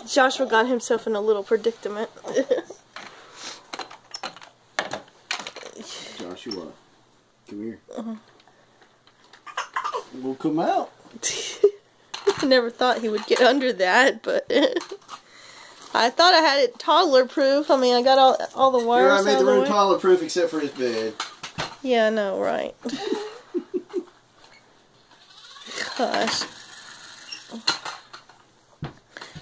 Joshua got himself in a little predicament. Joshua, come here. We'll come out. I never thought he would get under that, but I thought I had it toddler-proof. I mean, I got all the wires out of the way. I made the room toddler-proof except for his bed. Yeah, I know, right? Gosh.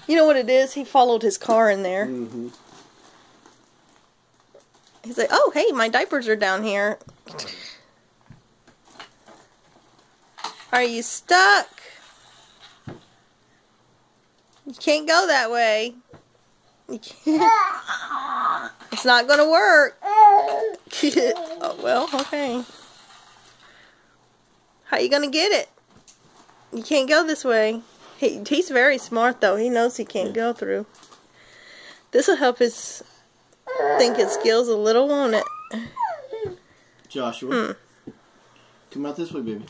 You know what it is? He followed his car in there. Mm-hmm. He's like, oh, hey, my diapers are down here. Are you stuck? You can't go that way. You can't. It's not going to work. Oh, well, okay. How you going to get it? You can't go this way. He's very smart, though. He knows he can't go through. This will help his thinking skills a little, won't it? Joshua, come out this way, baby.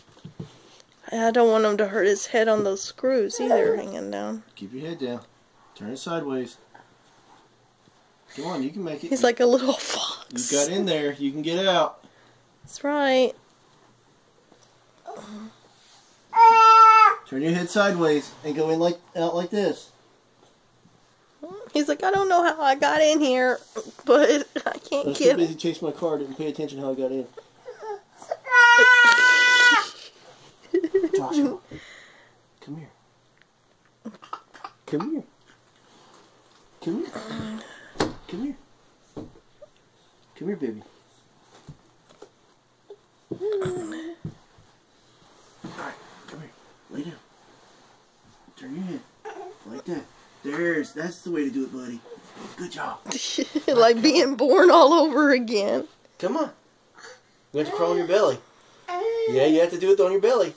I don't want him to hurt his head on those screws either, hanging down. Keep your head down. Turn it sideways. Come on, you can make it. He's like a little fox. You got in there. You can get out. That's right. Turn your head sideways and go in out like this. He's like, I don't know how I got in here, but I can't I was get too busy chasing my car. Didn't pay attention how I got in. Joshua, come here. Come here. Come here. Come here. Come here, baby. Alright, come here. Lay down. Turn your head. Like that. That's the way to do it, buddy. Good job. Like being born all over again. Come on. You have to crawl on your belly. Yeah, you have to do it on your belly.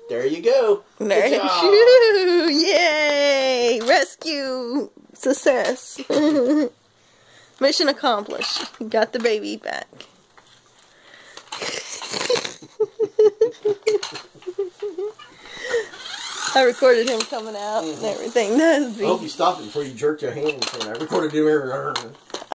There you go. There you go. Yay! Rescue success. Mission accomplished. Got the baby back. I recorded him coming out and everything. I hope you stopped it before you jerked your hand. I recorded him.